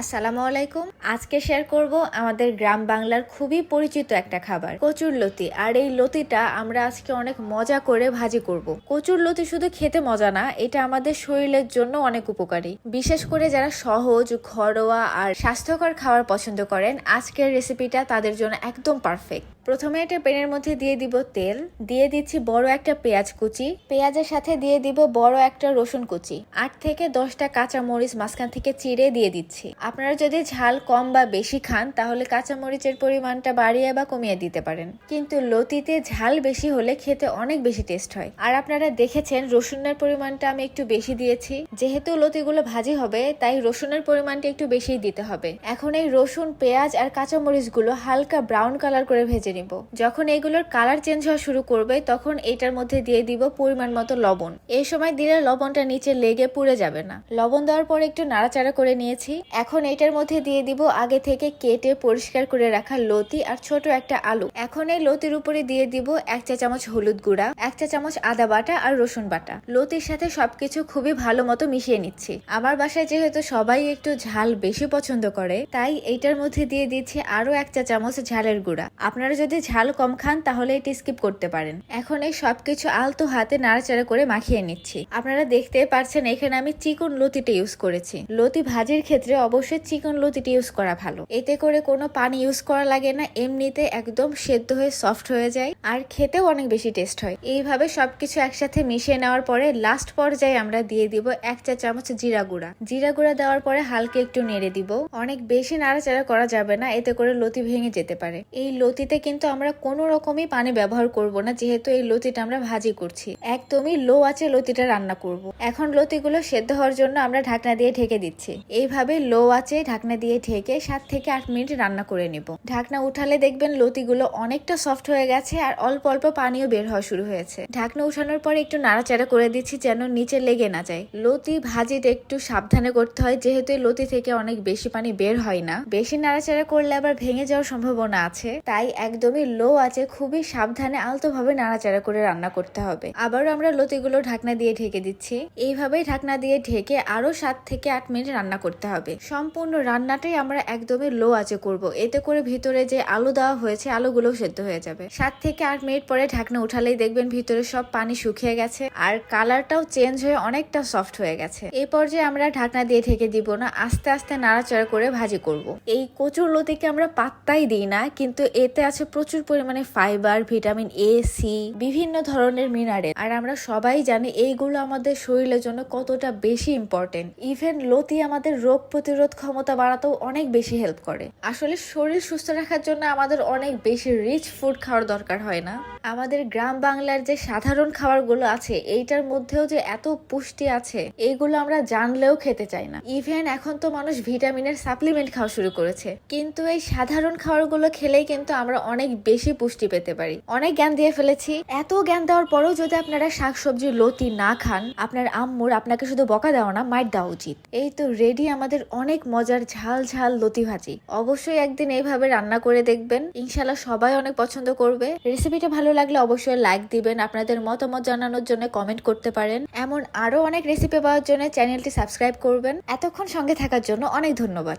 আসসালামু আলাইকুম। আজকে শেয়ার করব আমাদের গ্রাম বাংলার খুবই পরিচিত একটা খাবার কচুর লতি। আর এই লতিটা আমরা আজকে অনেক মজা করে ভাজি করব। কচুর লতি শুধু খেতে মজা না, এটা আমাদের শরীরের জন্য অনেক উপকারী। বিশেষ করে যারা সহজ, ঘরোয়া আর স্বাস্থ্যকর খাবার পছন্দ করেন, আজকের রেসিপিটা তাদের জন্য একদম পারফেক্ট। প্রথমে একটা প্যানের মধ্যে দিয়ে দিব তেল, দিয়ে দিচ্ছি বড় একটা পেঁয়াজ কুচি, পেঁয়াজের সাথে দিয়ে দিব বড় একটা রসুন কুচি, 8 থেকে 10টা কাঁচা মরিচ মাঝখান থেকে চিড়ে দিয়ে দিচ্ছি। আপনারা যদি ঝাল কম বা বেশি খান তাহলে কাঁচা মরিচের পরিমাণটা বাড়িয়ে বা কমিয়ে দিতে পারেন, কিন্তু লতিতে ঝাল বেশি হলে খেতে অনেক বেশি টেস্ট হয়। আর আপনারা দেখেছেন রসুনের পরিমাণটা আমি একটু বেশি দিয়েছি, যেহেতু লতিগুলো ভাজি হবে তাই রসুনের পরিমাণটা একটু বেশি দিতে হবে। এখন এই রসুন, পেঁয়াজ আর কাঁচা মরিচগুলো হালকা ব্রাউন কালার করে ভেজে নিব। যখন এগুলোর কালার চেঞ্জ হওয়া শুরু করবে তখন এটার মধ্যে দিয়ে দিব পরিমাণ মতো লবণ। এই সময় দিলে লবণটা নিচে লেগে পুড়ে যাবে না। লবণ দেওয়ার পর একটু নাড়াচাড়া করে নিয়েছি। এখন এটার মধ্যে দিয়ে দিব আগে থেকে কেটে পরিষ্কার করে রাখা লতি আর ছোট একটা আলু। এখন এই লতির উপরে দিয়ে দিব 1 চা চামচ হলুদ গুঁড়া, 1 চা চামচ আদা বাটা আর রসুন বাটা। লতির সাথে সবকিছু খুবই ভালো মতো মিশিয়ে নিচ্ছি। আমার বাসায় যেহেতু সবাই একটু ঝাল বেশি পছন্দ করে, তাই এইটার মধ্যে দিয়ে দিচ্ছি আরো 1 চা চামচ ঝালের গুঁড়া। আপনারা যদি ঝাল কম খান তাহলে এটি স্কিপ করতে পারেন। এখন এই সবকিছু আলতো হাতে নাড়াচাড়া করে মাখিয়ে নিচ্ছি। আপনারা দেখতে পাচ্ছেন এখানে আমি চিকন লতিটা ইউজ করেছি। লতি ভাজির ক্ষেত্রে অবশ্যই চিকন লতিটা ইউজ করা ভালো, এতে করে কোনো পানি ইউজ করা লাগে না, এমনিতে একদম সেদ্ধ হয়ে সফট হয়ে যায় আর খেতেও অনেক বেশি টেস্ট হয়। এইভাবে সবকিছু একসাথে মিশিয়ে নেওয়ার পরে লাস্ট পর্যায়ে আমরা দিয়ে দিব 1 চা চামচ জিরা গুঁড়া। জিরা গুঁড়া দেওয়ার পরে হালকা একটু নেড়ে দিব। অনেক বেশি নাড়াচাড়া করা যাবে না, এতে করে লতি ভেঙে যেতে পারে। এই লতিতে কিন্তু আমরা কোনো রকমই পানি ব্যবহার করব না, যেহেতু এই লতিটা আমরা ভাজি করছি। একদমই লো আঁচে লতিটা রান্না করব। এখন লতিগুলো সেদ্ধ হওয়ার জন্য আমরা ঢাকনা দিয়ে ঢেকে দিচ্ছি। এইভাবে লো আঁচে ঢাকনা দিয়ে ঢেকে 7 থেকে 8 মিনিট রান্না করে নিব। ঢাকনা উঠালে দেখবেন লতিগুলো অনেকটা সফট হয়ে গেছে আর অল্প অল্প পানিও বের হওয়া শুরু হয়েছে। ঢাকনা উঠানোর পরে একটু নাড়াচাড়া করে দিচ্ছি যেন নিচে লেগে না যায়। লতি ভাজিতে একটু সাবধানে করতে হয়, যেহেতু এই লতি থেকে অনেক বেশি পানি বের হয় না। বেশি নাড়াচাড়া করলে আবার ভেঙে যাওয়ার সম্ভাবনা আছে, তাই একদমই লো আঁচে খুবই সাবধানে আলতোভাবে নাড়াচাড়া করে রান্না করতে হবে। আবারও আমরা লতিগুলো ঢাকনা দিয়ে ঢেকে দিচ্ছি। এইভাবেই ঢাকনা দিয়ে ঢেকে আরো 7 থেকে 8 মিনিট রান্না করতে হবে। সম্পূর্ণ রান্নাটাই আমরা একদমই লো আঁচে করব, এতে করে ভিতরে যে আলু দেওয়া হয়েছে আলুগুলো সেদ্ধ হয়ে যাবে। 7 থেকে 8 মিনিট পরে ঢাকনা উঠালেই দেখবেন ভিতরে সব পানি শুকিয়ে গেছে আর কালারটাও চেঞ্জ হয়ে অনেকটা সফট হয়ে গেছে। এই পর্যায়ে আমরা ঢাকনা দিয়ে ঢেকে দিব না, আস্তে আস্তে নাড়াচাড়া করে ভাজি করব। এই কচুর লতিকে আমরা পাত্তাই দিই না, কিন্তু এতে আছে প্রচুর পরিমাণে ফাইবার, ভিটামিন এ, সি, বিভিন্ন ধরনের মিনারেল। আর আমরা সবাই জানি এইগুলো আমাদের শরীরের জন্য কতটা বেশি ইম্পর্টেন্ট। ইভেন লতি আমাদের রোগ প্রতিরোধ ক্ষমতা বাড়াতেও অনেক বেশি হেল্প করে। আসলে শরীর সুস্থ রাখার জন্য আমাদের অনেক বেশি রিচ ফুড খাওয়ার দরকার হয় না। আমাদের গ্রাম বাংলার যে সাধারণ খাবারগুলো আছে এইটার মধ্যেও যে এত পুষ্টি আছে এইগুলো আমরা জানলেও খেতে চাই না। ইভেন এখন তো মানুষ ভিটামিনের সাপ্লিমেন্ট খাওয়া শুরু করেছে, কিন্তু এই সাধারণ খাবারগুলো খেলেই কিন্তু আমরা অনেক বেশি পুষ্টি পেতে পারি। অনেক জ্ঞান দিয়ে ফেলেছি, এত জ্ঞান দেওয়ার পরেও যদি আপনারা শাকসবজি লতি না খান, আপনার আম্মুর আপনাকে শুধু বকা দেওয়া না, মাইর দেওয়া উচিত। এই তো রেডি আমাদের অনেক মজার ঝাল ঝাল লতি ভাজি। অবশ্যই একদিন এইভাবে রান্না করে দেখবেন, ইনশাল্লাহ সবাই অনেক পছন্দ করবে। রেসিপিটা ভালো লাগলে অবশ্যই লাইক দিবেন, আপনাদের মতামত জানানোর জন্য কমেন্ট করতে পারেন। এমন আরো অনেক রেসিপি পাওয়ার জন্য চ্যানেলটি সাবস্ক্রাইব করবেন। এতক্ষণ সঙ্গে থাকার জন্য অনেক ধন্যবাদ।